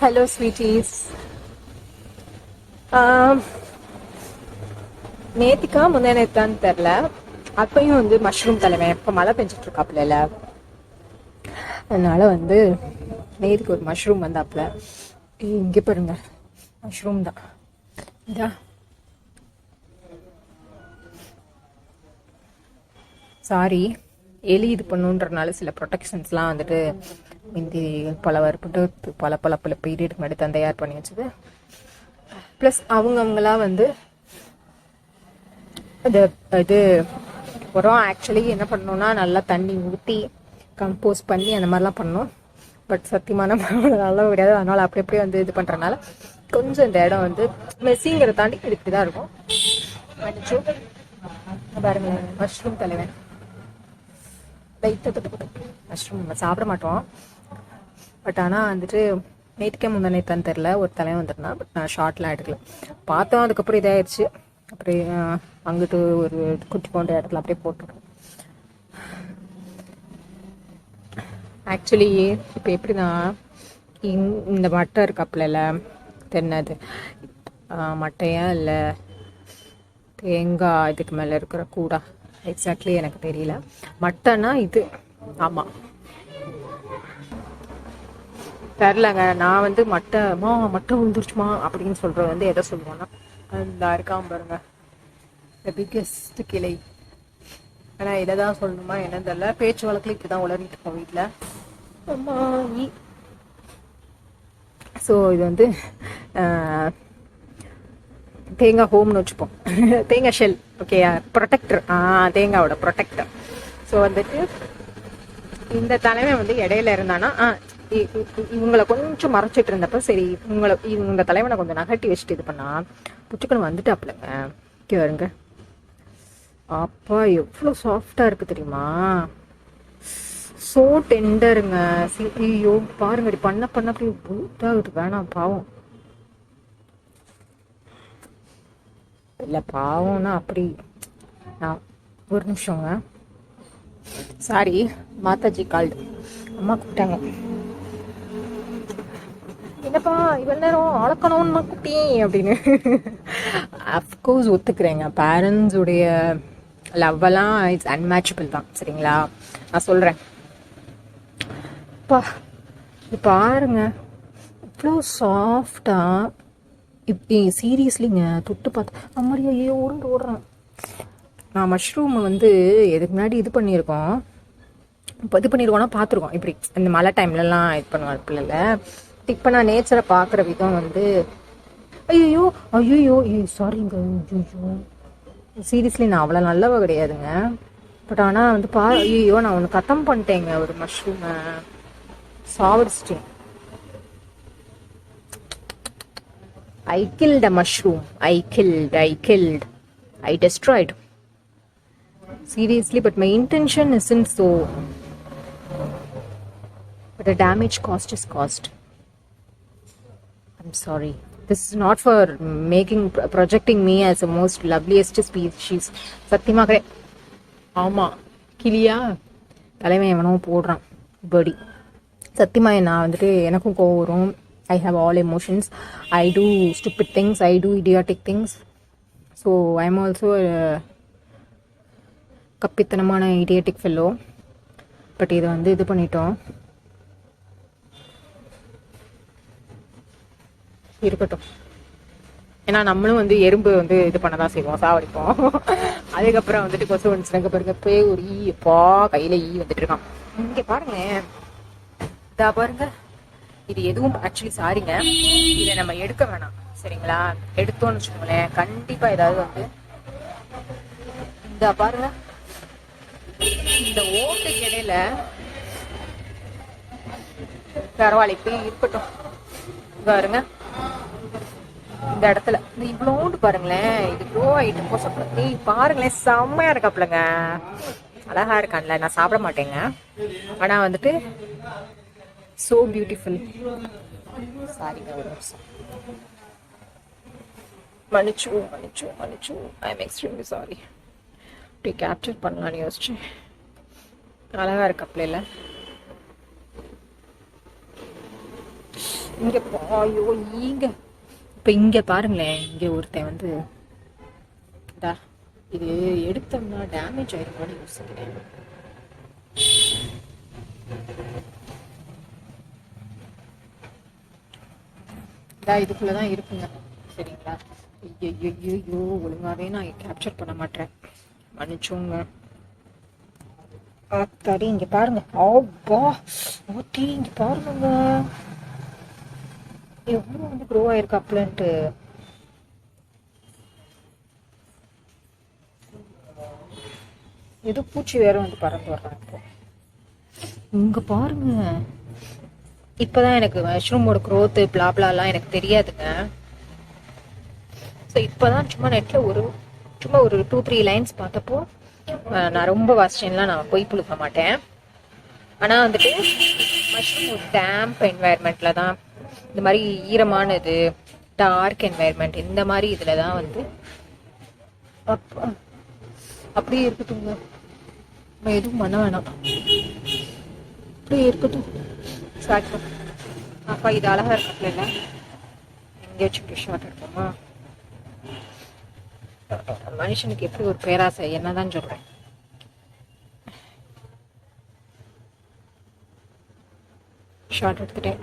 Hello sweeties. நேத்திக்கா முந்தா நேத்தான்னு தெரில, அப்பயும் வந்து மஷ்ரூம் தலைவன் இப்போ மழை பெஞ்சிட்டு இருக்காப்புல, அதனால வந்து நேத்துக்கு ஒரு மஷ்ரூம் வந்தாப்புல. இங்கே பாருங்க, மஷ்ரூம் தான் இதா. சாரி, எலி இது பண்ணுன்றனால சில ப்ரொடெக்ஷன்ஸ்லாம் வந்துட்டு இந்த பல வறுப்புட்டு பல பீரியடுக்கு முன்னாடி தான் தயார் பண்ணி வச்சது. ப்ளஸ் அவங்களா வந்து இது உரம் ஆக்சுவலி என்ன பண்ணணும்னா நல்லா தண்ணி ஊற்றி கம்போஸ் பண்ணி அந்த மாதிரிலாம் பண்ணணும். பட் சத்தியமான நல்லா கிடையாது. அதனால் அப்படி அப்படியே வந்து இது பண்ணுறதுனால கொஞ்சம் இந்த இடம் வந்து மெஸ்ஸிங்கிறத தாண்டி இப்படி தான் இருக்கும். மன்னிச்சு பாருங்களேன், மஷ்ரூம் தலைவன் மஷ்ரூம் நம்ம சாப்பிட மாட்டோம். பட் ஆனால் வந்துட்டு நேற்றுக்கே முந்தா நேத்தான்னு தெரில ஒரு தலைவன் வந்துருந்தான். பட் நான் ஷார்ட்லாம் எடுக்கல, பார்த்தோம். அதுக்கப்புறம் இதாகிடுச்சு. அப்படியே அங்கிட்டு ஒரு குட்டி போன்ற இடத்துல அப்படியே போட்டுருக்கோம். ஆக்சுவலி இப்போ எப்படின்னா, இந்த மட்டை இருக்காப்புல தென்னது மட்டையா இல்லை தேங்காய் இதுக்கு மேலே இருக்கிற கூடா, எக்ஸாக்ட்லி எனக்கு தெரியல. மட்டைனா இது, ஆமாம் தெரிலங்க. நான் வந்து மட்டை விழுந்துருச்சுமா அப்படின்னு சொல்கிறது வந்து எதை சொல்லுவோன்னா, அந்த இருக்காம பாருங்க த பிக்கெஸ்ட் கிளை. ஆனால் இதை தான் சொல்லணுமா என்னன்னு தெரியல. பேச்சு வழக்கில் இப்படி தான் உளறிட்டு இருக்கோம் வீட்டில். ஸோ இது வந்து தேங்காய் ஹோம்னு வச்சுப்போம். தேங்காய் ஷெல், ஓகே, ப்ரொடெக்டர், தேங்காயோட ப்ரொடெக்டர். ஸோ வந்துட்டு இந்த தலைவன் வந்து இடையில இருந்தானா இவங்களை கொஞ்சம் மறைச்சிட்டு இருந்தப்ப சரி இவங்க தலைவனை கொஞ்சம் நகட்டி வச்சுட்டு இது பண்ணா புச்சுக்கணும் வந்துட்டாப்லங்க. ஓகே வருங்க, அப்பா எவ்வளோ சாஃப்டா இருக்கு தெரியுமா, சோ டெண்டருங்க. ஐயோ பாருங்க, இப்படி பண்ண அப்படி இதாகுது. வேணாம் பாவம், இல்லை பாவம்னா அப்படி. நான் ஒரு நிமிஷங்க, சாரி, மாதாஜி கால்டு, அம்மா கூப்பிட்டாங்க. என்னப்பா இவ்வளோ நேரம் அளக்கணும்னு குட்டி அப்படின்னு. அஃப்கோர்ஸ் ஒத்துக்கிறேங்க, பேரண்ட்ஸுடைய லவ்வெல்லாம் இட்ஸ் அன்மேட்சபிள் தான், சரிங்களா. நான் சொல்கிறேன், பாருங்க இவ்வளோ சாஃப்டா. இப்படி சீரியஸ்லிங்க தொட்டு பார்த்து அம்மாடியா ஏ ஓடுறேன். நான் மஷ்ரூமை வந்து எதுக்கு முன்னாடி இது பண்ணியிருக்கோம், இப்போ இது பண்ணியிருக்கோன்னா பார்த்துருக்கோம். இப்படி இந்த மழை டைம்லலாம் இது பண்ணுவார் பிள்ளைல. இப்போ நான் நேச்சரை பார்க்குற விதம் வந்து ஐயோ சாரிங்க, ஐயோ சீரியஸ்லி நான் அவ்வளோ நல்லவ கிடையாதுங்க. பட் ஆனால் வந்து ஐயோ நான் ஒன்று கத்தம் பண்ணிட்டேங்க, ஒரு மஷ்ரூமை சாவடிச்சிட்டேன். I killed a mushroom. I destroyed. Seriously, but my intention isn't so. But the damage cost is cost. I'm sorry. This is not for projecting me as the most loveliest species. சத்தியமா கிடையாது. ஆமா கிளியா தலைவன் எவனோ போடுறான் படி. சத்தியமா நான் வந்துட்டு எனக்கும் கோவம் வரும். I have all emotions. I do stupid things. I do idiotic things. So I'm also a கப்பித்தனமான idiotic fellow. But இது வந்து இது பண்ணிட்டோம், இருக்கட்டும். ஏன்னா நம்மளும் வந்து எறும்பு வந்து இது பண்ணதான் செய்வோம், சாவடிப்போம். அதுக்கப்புறம் வந்துட்டு கொசு வந்துச்சுனாக்க பாருங்க, போய் ஒரு ஈப்பா கையில வந்துட்டு இருக்கான். இங்க பாருங்க, இதா பாருங்க, இது எதுவும் ஆக்சுவலி சாரிங்க, இதை நம்ம எடுக்க வேணாம், சரிங்களா. எடுத்தோம்னு வச்சுக்கோங்களேன், கண்டிப்பா ஏதாவது வந்து இந்த பாருங்க, இந்த ஓட்டுக்கு இடையில பரவாயில்ல இப்படி இருக்கட்டும். பாருங்க இந்த இடத்துல இந்த இவ்வளோண்டு பாருங்களேன், இது க்ரோ ஆயிட்டு போ சொல்ல பாருங்களேன், செம்மையா இருக்காப்லங்க, அழகா இருக்கான்ல. நான் சாப்பிட மாட்டேங்க, ஆனா வந்துட்டு so beautiful. Sorry, மன்னிச்சு I am extremely sorry. இப்படி கேப்சர் பண்ணலான்னு யோசிச்சேன். அழகா இருக்க பிள்ளைல இங்கே ஐயோ இங்கே இப்போ இங்கே பாருங்களேன், இங்கே ஒருத்தன் வந்து இது எடுத்தோம்னா டேமேஜ் ஆயிருக்கும்னு யோசிக்கிறேன். இதுக்குள்ளதான் இருக்குங்க. சரிங்களா? ஐயோ ஒழுங்காவே நான் கேப்சர் பண்ண மாட்டேன், மன்னிச்சோங்க. தடி இங்க பாருங்க. ஓட்டி இங்க பாருங்க எவ்வளவு வந்து க்ரோ ஆயிருக்கு அப்பலன்ட்டு. ஏதோ பூச்சி வேற வந்து பறந்து வர்றாங்க. இப்போ இங்க பாருங்க. இப்பதான் எனக்கு மஷ்ரூமோட க்ரோத்து பிளாப்லாலாம் எனக்கு தெரியாதுங்க. ஸோ இப்போதான் சும்மா நெட்டில் சும்மா ஒரு 2-3 லைன்ஸ் பார்த்தப்போ, நான் ரொம்ப வாசிச்சேன்லாம் நான் போய் புழுக்க மாட்டேன். ஆனால் வந்துட்டு மஷ்ரூம் ஒரு டேம்ப் என்வாயர்மெண்ட்டில் தான், இந்த மாதிரி ஈரமானது டார்க் என்வாயர்மெண்ட் இந்த மாதிரி இதில் தான் வந்து அப்படியே இருக்கட்டுங்க. நம்ம எதுவும் பண்ண வேணாம், அப்படியே இருக்கட்டும். சாப்பிட்டோம். அப்பா இது அழகா இருக்கல, எங்கேயாச்சும் ஷார்ட் எடுப்போமா? மனுஷனுக்கு எப்படி ஒரு பேராசை, என்னதான் சொல்றேன். ஷார்ட் எடுத்துட்டேன்.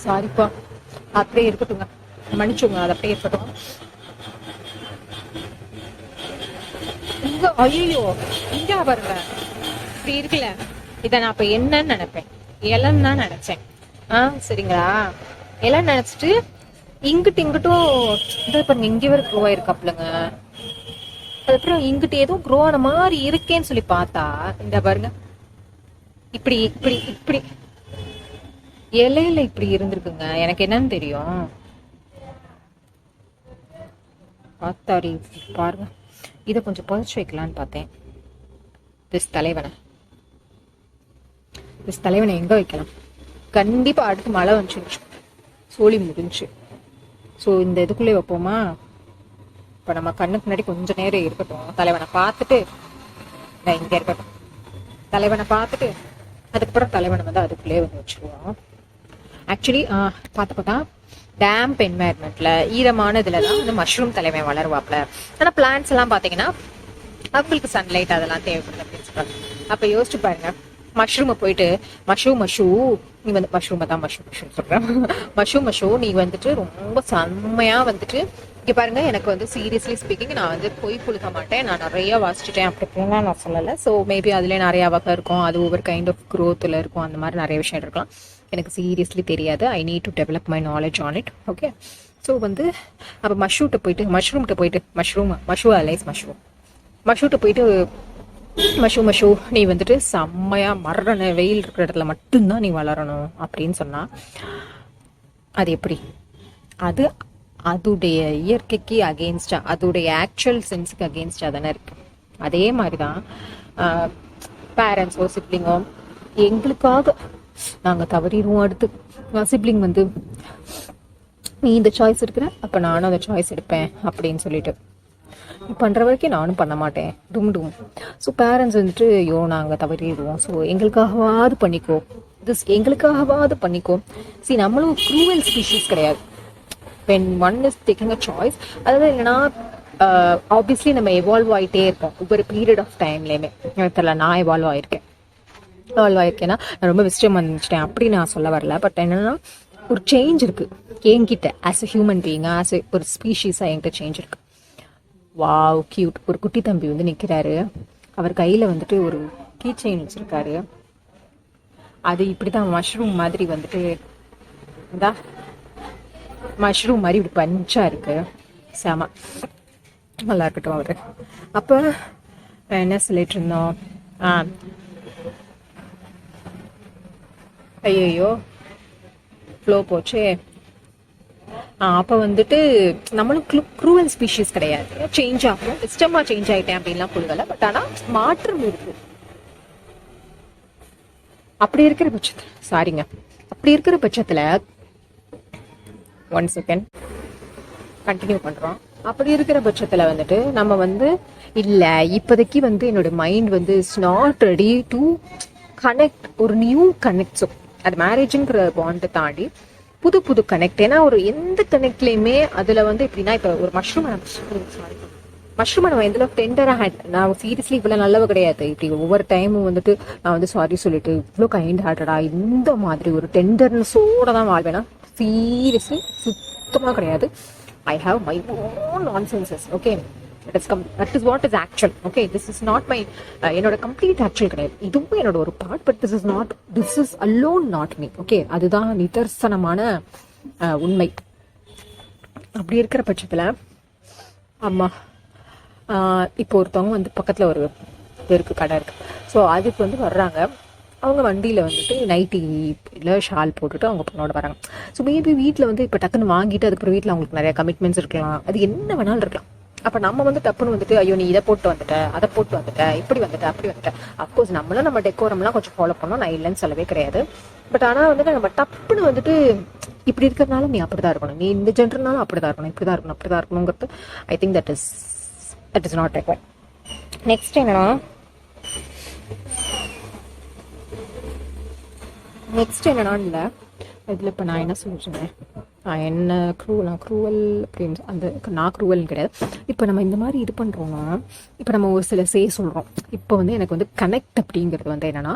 சாரிப்பா, அப்படியே இருக்கட்டுங்க, மன்னிச்சுங்க, அது அப்படியே இருக்கட்டும். இங்க ஐயோ இங்க பாருங்க, இப்படி இருக்குல்ல, இதை நான் இப்ப என்னன்னு நினைப்பேன், இலன்னு தான் நினைச்சேன். சரிங்களா? இலன்னு நினைச்சிட்டு இங்கிட்டும் இதை பாருங்க, இங்க வரை க்ரோ ஆயிருக்காப்லங்க. அதுக்கப்புறம் இங்கிட்டு ஏதோ க்ரோ ஆன மாதிரி இருக்கேன்னு சொல்லி பார்த்தா, இந்த பாருங்க இப்படி இப்படி இப்படி இலையில இப்படி இருந்திருக்குங்க. எனக்கு என்னன்னு தெரியும், பார்த்தாடி பாருங்க. இதை கொஞ்சம் புதைச்சு வைக்கலான்னு பார்த்தேன். திஸ் தலைவனை எங்க வைக்கலாம்? கண்டிப்பா அடுத்து மழை வந்துச்சு, சோழி முடிஞ்சு. ஸோ இந்த இதுக்குள்ளே வைப்போமா? இப்போ நம்ம கண்ணுக்கு முன்னாடி கொஞ்சம் நேரம் இருக்கட்டும், தலைவனை பார்த்துட்டு இங்கே இருக்கட்டும், தலைவனை பார்த்துட்டு அதுக்கப்புறம் தலைவனை வந்து அதுக்குள்ளே வந்து வச்சுருவோம். ஆக்சுவலி பார்த்தா டேம்ப் என்வாயர்மெண்ட்ல ஈரமான இதுல தான் வந்து மஷ்ரூம் தலைவன் வளருவாப்ல. ஆனால் பிளான்ட்ஸ் எல்லாம் பார்த்தீங்கன்னா அவங்களுக்கு சன்லைட் அதெல்லாம் தேவைப்படுது அப்படின்னு சொல்றாங்க. அப்போ யோசிச்சு பாருங்க, மஷ்ரூமை போயிட்டு நீ வந்து மஷ்ரூம் சொல்றேன், மஷ்ரூ நீ வந்துட்டு ரொம்ப செம்மையா வந்துட்டு இங்க பாருங்க. எனக்கு வந்து சீரியஸ்லி ஸ்பீக்கிங் நான் வந்து போய் புழுக்க மாட்டேன், நான் நிறைய வாசிச்சுட்டேன் அப்படிலாம் நான் சொல்லலை. ஸோ மேபி அதுல நிறைய வகை இருக்கும், அது ஒவ்வொரு கைண்ட் ஆஃப் க்ரோத்தில் இருக்கும், அந்த மாதிரி நிறைய விஷயம் இருக்கலாம். எனக்கு சீரியஸ்லி தெரியாது. I need to develop my knowledge on it. Okay. So வந்து அப்போ மஷ்ரூம்கிட்ட போயிட்டு மஷ்ரூ நீ வந்துட்டு செம்மையா மரண வெயில் இருக்கிற இடத்துல மட்டும்தான் நீ வளரணும் அப்படின்னு சொன்னா அது எப்படி? அது அதுடைய இயற்கைக்கு அகெயின்ஸ்டா, அதோடைய ஆக்சுவல் சென்ஸுக்கு அகெயின்ஸ்டா தானே இருக்கு. அதே மாதிரிதான் பேரண்ட்ஸோ சிப்ளிங்கோ எங்களுக்காக நாங்க தவறிடுவோம். அடுத்து சிப்ளிங் வந்து நீ இந்த சாய்ஸ் எடுக்கிற, அப்ப நானும் அந்த சாய்ஸ் எடுப்பேன் அப்படின்னு சொல்லிட்டு பண்ற வரைக்கும் நானும் பண்ண மாட்டேன், டும். ஸோ பேரண்ட்ஸ் வந்துட்டு ஐயோ நாங்க தவறிடுவோம், ஸோ எங்களுக்காகவாது பண்ணிக்கோ. சி, நம்மளும் க்ரூவல் ஸ்பீஷீஸ் கிடையாது. when one is taking a choice, அதாவது இல்லைன்னா ஆப்வியஸ்லி நம்ம எவால்வ் ஆகிட்டே இருப்போம் ஒவ்வொரு பீரியட் ஆஃப் டைம்லேயுமே. தெரியல, நான் எவால்வ் ஆயிருக்கேன்னா நான் ரொம்ப விஸ்டம் வந்துச்சிட்டேன் அப்படி நான் சொல்ல வரல. பட் என்னன்னா ஒரு சேஞ்ச் இருக்கு என்கிட்ட, as a human being, as a ஒரு ஸ்பீஷீஸாக என்கிட்ட சேஞ்ச் இருக்கு. Wow cute. ஒரு குட்டி தம்பி வந்து நிற்கிறாரு, அவர் கையில் வந்துட்டு ஒரு கீ செயின் வச்சிருக்காரு. அது இப்படிதான் மஷ்ரூம் மாதிரி வந்துட்டு மஷ்ரூம் மாதிரி இப்படி பஞ்சா இருக்கு. செம நல்லா இருக்கட்டும் அவரு. அப்போ என்ன சொல்லிட்டு இருந்தோம்? ஐயோ ஃப்ளோ போச்சே. அப்போ வந்துட்டு நம்மளும் க்ரூவல் ஸ்பீஷீஸ் கிடையாது, சேஞ்ச் ஆகும், இஷ்டமாக சேஞ்ச் ஆகிட்டேன் அப்படின்லாம் புரியல. பட் ஆனால் மாற்றம் இருக்கு. அப்படி இருக்கிற பட்சத்தில் ஒன் செகண்ட் கண்டினியூ பண்ணுறோம். அப்படி இருக்கிற பட்சத்தில் வந்துட்டு நம்ம வந்து இல்லை இப்போதைக்கு வந்து என்னோட மைண்ட் வந்து it's not ready to connect ஒரு நியூ கனெக்ட்ஸோ அது மேரேஜுங்கிற பாண்டை தாண்டி புது புது கனெக்ட். ஏன்னா ஒரு எந்த கனெக்ட்லயுமே அதுல வந்து எப்படின்னா, இப்ப ஒரு மஷ்ரூம் நம்ம எந்த டெண்டரா நான் சீரியஸ்லி இவ்வளவு நல்லவ கிடையாது. இப்படி ஒவ்வொரு டைமும் வந்துட்டு நான் வந்து சாரி சொல்லிட்டு இவ்வளோ கைண்ட் ஹார்ட்டடா இந்த மாதிரி ஒரு டெண்டர்னஸோட தான் வாழ்வேனா, சீரியஸ்லி சுத்தமா கிடையாது. I have my own nonsenses. Okay, that is what is actual. Okay, this is not my என்னோட கம்ப்ளீட் ஆக்சுவல் கிடையாது. இதுவும் என்னோட ஒரு part, but this is alone not me. Okay, அதுதான் நிதர்சனமான உண்மை. அப்படி இருக்கிற பட்சத்துல ஆமா, இப்போ ஒருத்தவங்க வந்து பக்கத்துல ஒரு பெருக்கு கடை இருக்கு. ஸோ அதுக்கு வந்து வர்றாங்க. அவங்க வண்டியில் வந்துட்டு நைட்டியில் ஷால் போட்டுட்டு அவங்க பொண்ணோட வராங்க. ஸோ மேபி வீட்டில் வந்து இப்போ டக்குன்னு வாங்கிட்டு அதுக்கப்புறம் வீட்டில் அவங்களுக்கு நிறைய கமிட்மெண்ட்ஸ் இருக்கலாம், அது என்ன வேணாலும் இருக்கலாம். அப்போ நம்ம வந்து டப்புன்னு வந்துட்டு ஐயோ நீ இதை போட்டு வந்துட்ட, அதை போட்டு வந்துட்ட, இப்படி வந்துட்ட, அப்படி வந்துட்ட. அஃப்கோர்ஸ் நம்மளும் நம்ம டெக்கோரம்லாம் கொஞ்சம் ஃபாலோ பண்ணோம், நான் இல்லைன்னு சொல்லவே கிடையாது. பட் ஆனால் வந்துட்டு நம்ம டப்புன்னு வந்துட்டு இப்படி இருக்கிறதுனால நீ அப்படிதான் இருக்கணும், நீ இந்த ஜென்டர்னாலும் அப்படிதான் இருக்கணும், இப்படிதான் இருக்கணும், அப்படிதான் இருக்கணுங்கிறது I think that is not required. Next என்னன்னா, இல்லை இதில் இப்போ நான் என்ன சொல்லிச்சுங்க, என்ன க்ரூவல் அப்படின்னு அந்த நான் க்ரூவல்னு கிடையாது. இப்போ நம்ம இந்த மாதிரி இது பண்ணுறோம்னா, இப்போ நம்ம ஒரு சில சொல்கிறோம். இப்போ வந்து எனக்கு வந்து கனெக்ட் அப்படிங்கிறது வந்து என்னென்னா,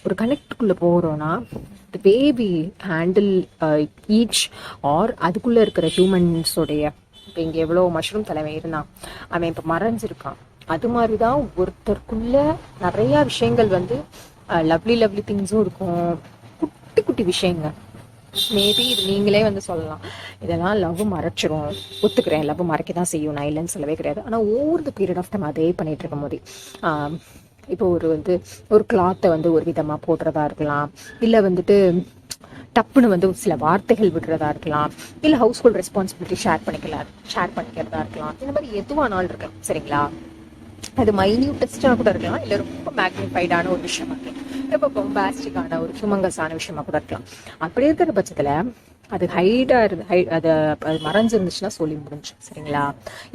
ஒரு கனெக்டுக்குள்ளே போகிறோன்னா the baby handle each are அதுக்குள்ளே இருக்கிற ஹியூமன்ஸோடைய, இப்போ இங்கே எவ்வளோ மஷ்ரூம் தலைவன் இருந்தான், அவன் இப்போ மறைஞ்சிருக்கான். அது மாதிரி தான் ஒருத்தருக்குள்ள நிறையா விஷயங்கள் வந்து லவ்லி திங்ஸும் இருக்கும், குட்டி குட்டி விஷயங்க. மேபி இது நீங்களே வந்து சொல்லலாம், இதெல்லாம் லவ் மறைச்சிரும். ஒத்துக்கிறேன், லவ் மறைக்க தான் செய்யும், நான் இல்லைன்னு சொல்லவே கிடையாது. ஆனால் over the period of time அதே பண்ணிட்டு இருக்கும் போது இப்போ ஒரு கிளாத்தை வந்து ஒரு விதமாக போடுறதா இருக்கலாம், இல்லை வந்துட்டு டப்புன்னு வந்து சில வார்த்தைகள் விடுறதா இருக்கலாம், இல்லை ஹவுஸ் ஹோல்ட் ரெஸ்பான்சிபிலிட்டி ஷேர் பண்ணிக்கிறதா இருக்கலாம். இந்த மாதிரி எதுவானாலும் இருக்கலாம், சரிங்களா? அது மைன்யூட்டஸ்டாக கூட இருக்கலாம், இல்லை ரொம்ப மேக்னிஃபைடான ஒரு விஷயமா இருக்கலாம், ரொம்ப பொம்பாஸ்டிக்கான ஒரு ஹியூமங்கஸான விஷயமா கூட இருக்கலாம். அப்படி இருக்கிற பட்சத்தில் அது அது மறைஞ்சிருந்துச்சுன்னா சொல்லி முடிஞ்சு, சரிங்களா?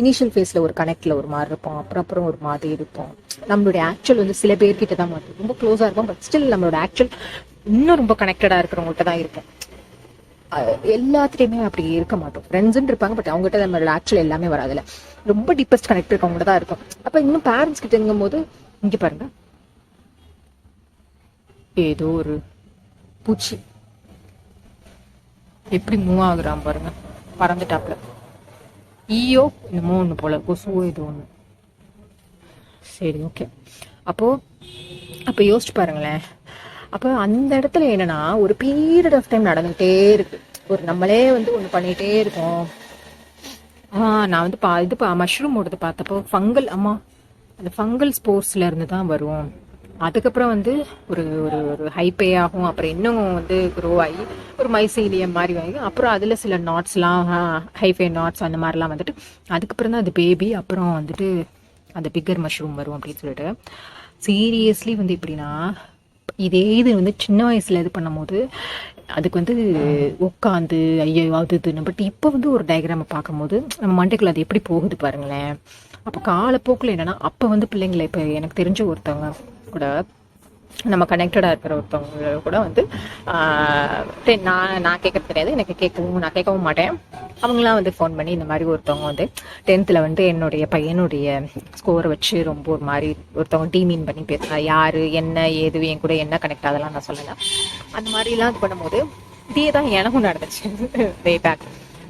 இனிஷியல் ஃபேஸில் ஒரு கனெக்டில் ஒரு மாதிரி இருப்போம், அப்புறம் ஒரு மாதிரி இருப்போம். நம்மளுடைய ஆக்சுவல் வந்து சில பேர்கிட்ட தான் மாட்டோம், ரொம்ப க்ளோஸாக இருப்போம், பட் ஸ்டில் நம்மளோட ஆக்சுவல் இன்னும் ரொம்ப கனெக்டடாக இருக்கிறவங்கள்ட்ட தான் இருக்கும். எல்லாத்துலேயுமே அப்படி இருக்க மாட்டோம். ஃப்ரெண்ட்ஸ்ன்னு இருப்பாங்க, பட் அவங்ககிட்ட நம்மளோட ஆக்சுவல் எல்லாமே வராதுல்ல. ரொம்ப டீப்பஸ்ட் கனெக்ட் இருக்கவங்க தான் இருக்கும். அப்போ இன்னும் பேரண்ட்ஸ் கிட்ட இருக்கும் போது இங்கே பாருங்க, ஏதோ ஒரு பூச்சி எப்படி மூவ் ஆகுறான் பாருங்க, பறந்துட்டாப்ல. ஈயோ என்னமோ ஒன்று போல, கொசுவோ ஏதோ ஒன்று. சரி, ஓகே. அப்போ யோசிச்சு பாருங்களேன். அப்போ அந்த இடத்துல என்னன்னா, ஒரு பீரியட் ஆஃப் டைம் நடந்துகிட்டே இருக்கு, ஒரு நம்மளே வந்து ஒன்று பண்ணிகிட்டே இருக்கோம். நான் வந்து மஷ்ரூம் ஓடுது பார்த்தப்போ அந்த ஃபங்கல் ஸ்போர்ட்ஸ்ல இருந்து தான் வரும். அதுக்கப்புறம் வந்து ஒரு ஒரு ஹைப்பே ஆகும், அப்புறம் இன்னும் வந்து க்ரோ ஆகி ஒரு மைசீலியம் மாதிரி வாங்கி, அப்புறம் அதில் சில நாட்ஸ்லாம் ஹைஃபை நாட்ஸ் அந்த மாதிரிலாம் வந்துட்டு அதுக்கப்புறம் தான் அது பேபி, அப்புறம் வந்துட்டு அந்த பிக்கர் மஷ்ரூம் வரும் அப்படின்னு சொல்லிட்டு. சீரியஸ்லி வந்து எப்படின்னா, இது வந்து சின்ன வயசுல இது பண்ணும் போது அதுக்கு வந்து உட்காந்து ஐயோ அதுன்னு, பட் இப்போ வந்து ஒரு டயக்ராமை பார்க்கும்போது நம்ம மண்டைக்குள்ள அது எப்படி போகுது பாருங்களேன். அப்போ காலப்போக்கில் என்னன்னா, அப்போ வந்து பிள்ளைங்களை இப்போ எனக்கு தெரிஞ்ச ஒருத்தவங்க கூட, நம்ம கனெக்டடாக இருக்கிற ஒருத்தவங்க கூட வந்து நான் கேட்கறது கிடையாது, எனக்கு நான் கேட்கவும் மாட்டேன். அவங்களாம் வந்து ஃபோன் பண்ணி இந்த மாதிரி ஒருத்தவங்க வந்து 10th வந்து என்னுடைய பையனுடைய ஸ்கோரை வச்சு ரொம்ப ஒரு மாதிரி ஒருத்தவங்க டீமீன் பண்ணி பேசுனா, யாரு என்ன ஏது என் கூட என்ன கனெக்ட் அதெல்லாம் நான் சொல்லலை. அந்த மாதிரிலாம் இது பண்ணும்போது இதே தான் எனக்கும் நடந்துச்சு வே பேக்.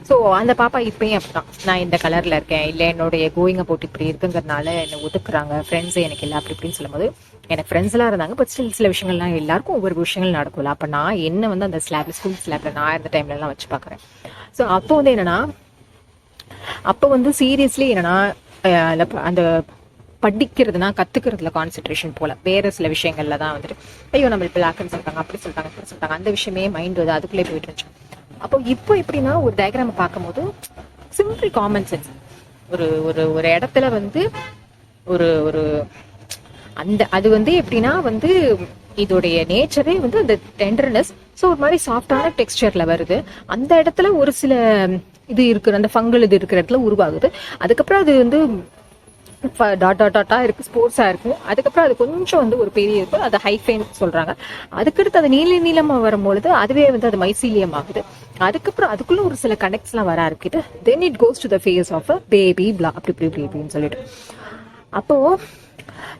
ஸோ அந்த பாப்பா இப்பயும் அப்படிதான், நான் இந்த கலரில் இருக்கேன், இல்லை என்னுடைய கோயிங்கை போட்டு இப்படி இருக்குங்கிறதுனால என்னை ஒதுக்குறாங்க ஃப்ரெண்ட்ஸு எனக்கு இல்லை அப்படி இப்படின்னு சொல்லும்போது, எனக்கு ஃப்ரெண்ட்ஸ்லாம் இருந்தாங்க, பட் ஸ்டில் சில விஷயங்கள்லாம் எல்லாருக்கும் ஒவ்வொரு விஷயங்கள் நடக்கும்ல. அப்போ நான் என்ன வந்து அந்த ஸ்கூல் ஸ்லாப்ல நான் இருந்த டைம்லலாம் வச்சு பார்க்குறேன். ஸோ அப்போ வந்து என்னன்னா, அப்போ வந்து சீரியஸ்லி என்னன்னா, அந்த படிக்கிறதுனா கத்துக்கிறதுல கான்சென்ட்ரேஷன் போல வேற சில விஷயங்கள்ல தான் வந்துட்டு ஐயோ நம்ம இப்போ லாக்குன்னு சொல்லிட்டாங்க, அப்படி சொல்லிட்டாங்க, இப்படி சொல்லிட்டாங்க, அந்த விஷயமே மைண்ட் வந்து அதுக்குள்ளே போயிட்டு இருந்துச்சு. அப்போ இப்போ எப்படின்னா, ஒரு டயக்ராமை பார்க்கும்போது சிம்பிள் காமன் சென்ஸ், ஒரு ஒரு ஒரு இடத்துல வந்து ஒரு ஒரு அந்த அது வந்து எப்படின்னா வந்து இதோடைய நேச்சரே வந்து அந்த டெண்டர்னஸ், ஸோ ஒரு மாதிரி சாஃப்டான டெக்ஸ்டர்ல வருது. அந்த இடத்துல ஒரு சில இது இருக்கிற அந்த ஃபங்கல் இது இருக்கிற இடத்துல உருவாகுது. அதுக்கப்புறம் அது வந்து டாட்டா இருக்குது, ஸ்போர்ட்ஸாக இருக்குது. அதுக்கப்புறம் அது கொஞ்சம் வந்து ஒரு பெரிய இருக்குது, அது ஹைஃபைன்னு சொல்கிறாங்க. அதுக்கடுத்து அது நீளமாக வரும்பொழுது அதுவே வந்து அது மைசீலியம் ஆகுது. அதுக்கப்புறம் அதுக்குள்ளே ஒரு சில கனெக்ட்ஸ்லாம் வர இருக்குது. Then it goes to the face of a baby blah அப்படின்னு சொல்லிட்டு. அப்போது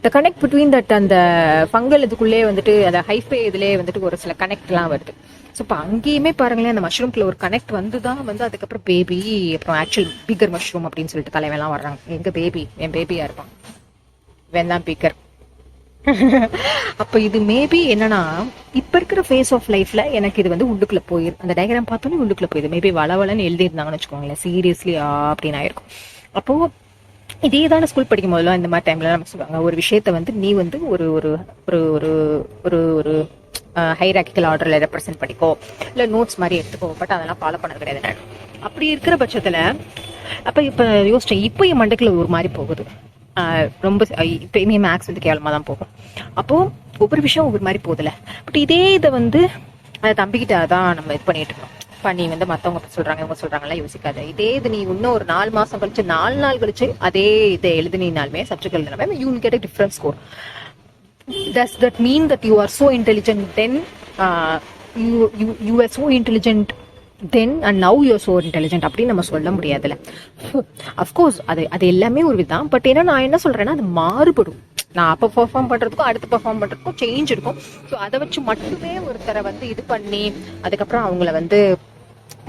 த கனெக்ட் பிட்வீன் தட் அந்த ஃபங்கல் இதுக்குள்ளே வந்துட்டு அந்த ஹைஃபை இதுலேயே வந்துட்டு ஒரு சில கனெக்ட்லாம் வருது. ஸோ இப்போ அங்கேயுமே பாருங்களேன், அந்த மஷ்ரூம்குள்ள ஒரு கனெக்ட் வந்து தான் வந்து அதுக்கப்புறம் பேபி, அப்புறம் ஆக்சுவல் பிகர் மஷ்ரூம் அப்படின்னு சொல்லிட்டு தலைவெல்லாம் வர்றாங்க. எங்கள் பேபி, என் பேபியா இருப்பான், வேண்டாம் பிகர். அப்போ இது மேபி என்னன்னா, இப்போ இருக்கிற ஃபேஸ் ஆஃப் லைஃப்ல எனக்கு இது வந்து உள்ளுக்குள்ள போயிரு, அந்த டயக்ராம் பார்த்தோன்னே உள்ளுக்குள்ள போயிடுது. மேபி வளவலன்னு எழுதியிருந்தாங்கன்னு வச்சுக்கோங்களேன், சீரியஸ்லி அப்படின்னு ஆயிருக்கும். அப்போ இதே தானே ஸ்கூல் படிக்கும் போதெல்லாம் இந்த மாதிரி டைம்ல நம்ம சொல்லுவாங்க, ஒரு விஷயத்த வந்து நீ வந்து ஒரு ஒரு ஒரு ஒரு ஒரு ஒரு ஹைராக்கிக்கல் ஆர்டரில் ரெப்ரசென்ட் பண்ணிக்கோ, இல்லை நோட்ஸ் மாதிரி எடுத்துக்கோ. பட் அதெல்லாம் ஃபாலோ பண்ணது கிடையாது நான். அப்படி இருக்கிற பட்சத்தில் அப்போ இப்போ யோசிச்சேன், இப்போ என் மண்டைக்குள்ள ஒரு மாதிரி போகுது. ரொம்ப இப்போ மேக்ஸ் வந்து கேவலமாக தான் போகும். அப்போது ஒவ்வொரு விஷயம் ஒவ்வொரு மாதிரி போகுதுல. பட் இதே இதை வந்து அதை தம்பிக்கிட்ட தான் நம்ம இது பண்ணிட்டு இருக்கோம். பண்ணி வந்து மற்றவங்க சொல்கிறாங்க, இவங்க சொல்கிறாங்கலாம் யோசிக்காது. இதே இது நீ இன்னும் ஒரு 4 மாதம் கழிச்சு, 4 நாள் கழிச்சு அதே இதை எழுதினாலுமே, சப்ஜெக்ட் எழுதினாலுமே, you will get a different score. Does that mean that you are so intelligent then? You were so intelligent then and now you are so intelligent அப்படின்னு நம்ம சொல்ல முடியாதுல்ல. அஃப்கோர்ஸ் அது எல்லாமே ஒரு விதம். பட் ஏன்னா நான் என்ன சொல்றேன்னா, அது மாறுபடும். நான் அப்போ பெர்ஃபார்ம் பண்ணுறதுக்கும் அடுத்து பெர்ஃபார்ம் பண்ணுறதுக்கும் சேஞ்ச் இருக்கும். ஸோ அதை வச்சு மட்டுமே ஒருத்தரை வந்து இது பண்ணி அதுக்கப்புறம் அவங்கள வந்து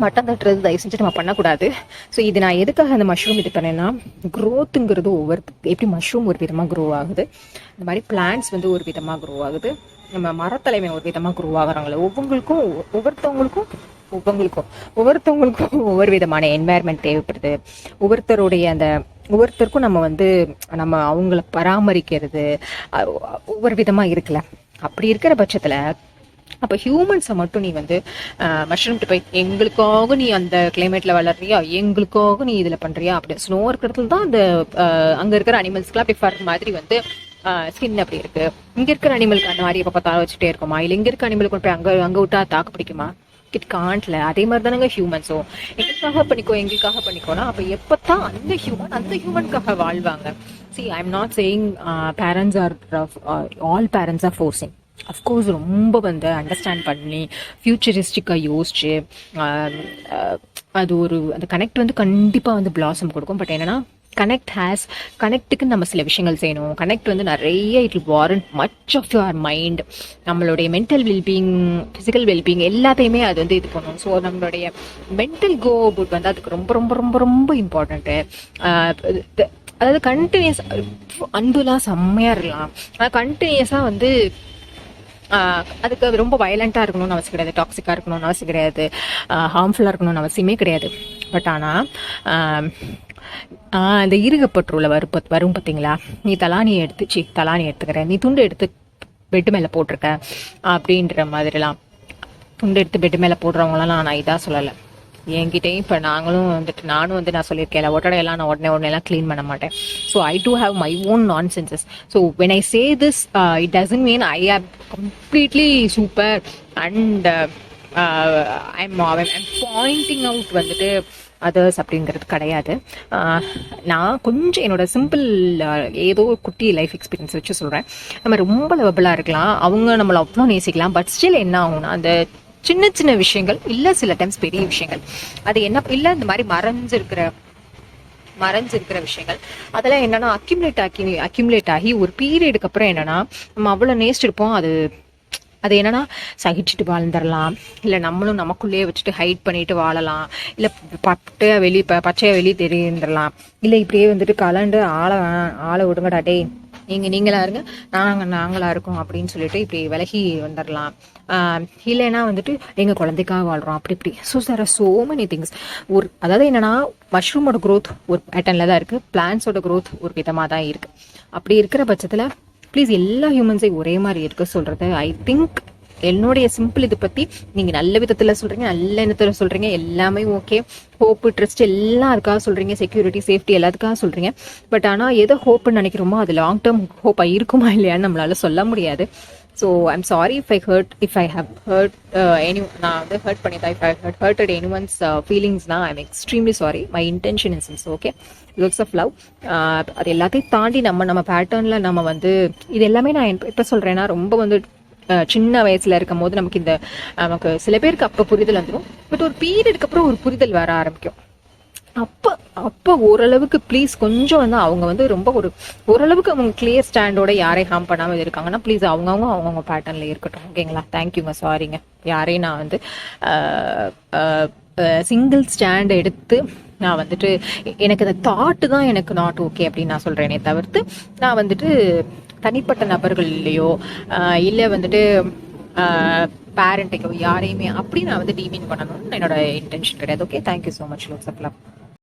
மட்டம் தட்டுறது தயவு செஞ்சு நம்ம பண்ணக்கூடாது. ஸோ இது நான் எதுக்காக அந்த மஷ்ரூம் இது பண்ணேன்னா, க்ரோத்துங்கிறது எப்படி மஷ்ரூம் ஒரு விதமாக க்ரோ ஆகுது, இந்த மாதிரி பிளான்ட்ஸ் வந்து ஒரு விதமாக க்ரோ ஆகுது, நம்ம மரத்தலைமை ஒரு விதமாக க்ரோ ஆகுறாங்களே, ஒவ்வொருத்தவங்களுக்கும் ஒவ்வொரு விதமான என்வாயர்மெண்ட் தேவைப்படுது. ஒவ்வொருத்தருக்கும் நம்ம வந்து நம்ம அவங்கள பராமரிக்கிறது ஒவ்வொரு விதமாக இருக்குல்ல. அப்படி இருக்கிற பட்சத்தில் அப்போ ஹியூமன்ஸை மட்டும் நீ வந்து மஷ்ரூம்ட்டு போய் எங்களுக்காக நீ அந்த கிளைமேட்டில் வளர்றியா, எங்களுக்காக நீ இதில் பண்ணுறியா, அப்படி ஸ்னோ இருக்கிறதுல தான் அந்த அங்கே இருக்கிற அனிமல்ஸ்க்குலாம் அப்படி ஃபர் மாதிரி வந்து ஸ்கின் அப்படி இருக்கு. இங்கே இருக்கிற அனிமலுக்கு அந்த மாதிரி எப்போ பார்த்தாலும் வச்சுட்டே இருக்குமா, இல்லை இங்கே இருக்க அனிமலுக்கு போய் அங்கே விட்டா தாக்கு பிடிக்குமா? இட் காண்ட்ல. அதே மாதிரி தானங்க ஹியூமன்ஸும் எங்களுக்காக பண்ணிக்கோனா அப்போ எப்போத்தான் அந்த ஹியூமனுக்காக வாழ்வாங்க. C I am not saying all parents R forcing. Of course ரொம்ப வந்து அண்டர்ஸ்டாண்ட் பண்ணி ஃபியூச்சரிஸ்டிக்காக யோசிச்சு அது அந்த கனெக்ட் வந்து கண்டிப்பாக வந்து பிளாசம் கொடுக்கும். பட் என்னன்னா, கனெக்ட்டுக்கு நம்ம சில விஷயங்கள் செய்யணும். கனெக்ட் வந்து நிறைய it will warrant much of your mind, நம்மளுடைய மென்டல் வெல்பீயிங், ஃபிசிக்கல் வெல்பீயிங் எல்லாத்தையுமே அது வந்து இது பண்ணணும். ஸோ நம்மளுடைய மென்டல் கோபுட் வந்து அதுக்கு ரொம்ப ரொம்ப ரொம்ப ரொம்ப இம்பார்ட்டண்ட்டு. அதாவது கண்டினியூஸ் அன்புலாம் செம்மையாக இருக்கலாம், ஆனால் கண்டினியூஸாக வந்து அதுக்கு ரொம்ப வயலண்ட்டாக இருக்கணும்னு அவசியம் கிடையாது, டாக்ஸிக்காக இருக்கணும்னு அவசியம் கிடையாது, ஹார்ம்ஃபுல்லாக இருக்கணும்னு அவசியமே கிடையாது. பட் ஆனால் இந்த இருகப்பற்றுள்ள வரும் பார்த்தீங்களா, நீ தலானி எடுத்துக்கிற, நீ துண்டு எடுத்து பெட்டு மேலே போட்டிருக்க அப்படின்ற மாதிரிலாம். துண்டு எடுத்து பெட்டு மேலே போடுறவங்களாம் நான் இதாக சொல்லலை. என்கிட்டையும் இப்போ நானும் வந்து நான் சொல்லியிருக்கேன், ஒட்டடையெல்லாம் நான் உடனே க்ளீன் பண்ண மாட்டேன். So I do have my own nonsenses. So when I say this it doesn't mean I am completely super and I'm pointing out வந்துட்டு அதர்ஸ் அப்படிங்கிறது கிடையாது. நான் கொஞ்சம் என்னோட சிம்பிள் ஏதோ குட்டி லைஃப் எக்ஸ்பீரியன்ஸ் வச்சு சொல்கிறேன். நம்ம ரொம்ப லவபிளாக இருக்கலாம், அவங்க நம்மளை அவ்வளோ நேசிக்கலாம். பட் ஸ்டில் என்ன ஆகும்னா, அந்த சின்ன விஷயங்கள் இல்லை, சில டைம்ஸ் பெரிய விஷயங்கள், அது என்ன இல்லை, இந்த மாதிரி மறைஞ்சிருக்கிற விஷயங்கள் அதெல்லாம் என்னன்னா அக்யூமுலேட் ஆகி ஒரு பீரியடுக்கு அப்புறம் என்னன்னா நம்ம அவ்வளோ நேசிச்சிருப்போம். அது என்னன்னா சகிச்சுட்டு வாழ்ந்துடலாம், இல்லை நம்மளும் நமக்குள்ளேயே வச்சுட்டு ஹைட் பண்ணிட்டு வாழலாம், இல்லை பச்சையா வெளியே தெரிந்துடலாம், இல்லை இப்படியே வந்துட்டு கலண்டு ஆளை விடுங்கடா டே, நீங்களா இருங்க நாங்களா இருக்கோம் அப்படின்னு சொல்லிட்டு இப்படி விலகி வந்துடலாம். இல்லைன்னா வந்துட்டு எங்கள் குழந்தைக்காக வாழ்கிறோம் அப்படி. So sir so many things. அதாவது என்னன்னா, மஷ்ரூமோட க்ரோத் ஒரு பேட்டர்னில் தான் இருக்குது, பிளான்ஸோட க்ரோத் ஒரு விதமாக தான் இருக்குது. அப்படி இருக்கிற பட்சத்தில் ப்ளீஸ் எல்லா ஹியூமன்ஸையும் ஒரே மாதிரி இருக்க சொல்கிறது, ஐ திங்க் என்னுடைய சிம்பிள். இது பற்றி நீங்கள் நல்ல விதத்தில் சொல்கிறீங்க, நல்ல எண்ணத்தில் சொல்கிறீங்க, எல்லாமே ஓகே. ஹோப்பு, ட்ரஸ்ட் எல்லாம் அதுக்காக சொல்கிறீங்க, செக்யூரிட்டி, சேஃப்டி எல்லாத்துக்காக சொல்கிறீங்க. பட் ஆனால் எதை ஹோப்புன்னு நினைக்கிறோமோ அது லாங் டேர்ம் ஹோப்பாக இருக்குமா இல்லையான்னு நம்மளால சொல்ல முடியாது. So I'm sorry if I have hurt any, நான் வந்து ஹர்ட் பண்ணியிருந்தேன். If I hurted any one's ஃபீலிங்ஸ்னா I'm extremely sorry. My intention is okay, looks of love. அது எல்லாத்தையும் தாண்டி நம்ம பேட்டர்னில் நம்ம வந்து இது எல்லாமே நான் எப்போ சொல்கிறேன்னா, ரொம்ப வந்து சின்ன வயசுல இருக்கும் போது நமக்கு சில பேருக்கு அப்போ புரிதல் வந்துடும். பட் ஒரு பீரியடுக்கு அப்புறம் ஒரு புரிதல் வர ஆரம்பிக்கும். அப்போ ஓரளவுக்கு ப்ளீஸ் கொஞ்சம் வந்து அவங்க வந்து ரொம்ப ஓரளவுக்கு அவங்க கிளியர் ஸ்டாண்டோட யாரையும் ஹார்ம் பண்ணாமல் இருக்காங்கன்னா ப்ளீஸ் அவங்கவுங்க பேட்டர்னில் இருக்கட்டும். ஓகேங்களா? தேங்க்யூங்க. சாரிங்க. யாரையும் நான் வந்து சிங்கிள் ஸ்டாண்ட் எடுத்து நான் வந்துட்டு எனக்கு அந்த தாட்டு தான் எனக்கு நாட் ஓகே அப்படின்னு நான் சொல்கிறேனே தவிர்த்து நான் வந்துட்டு தனிப்பட்ட நபர்கள்லையோ இல்லை வந்துட்டு பேரண்ட்டுக்கோ யாரையுமே அப்படி நான் வந்து டீமீன் பண்ணணும்னு என்னோட இன்டென்ஷன் கிடையாது. Okay, thank you so much. Lots of love.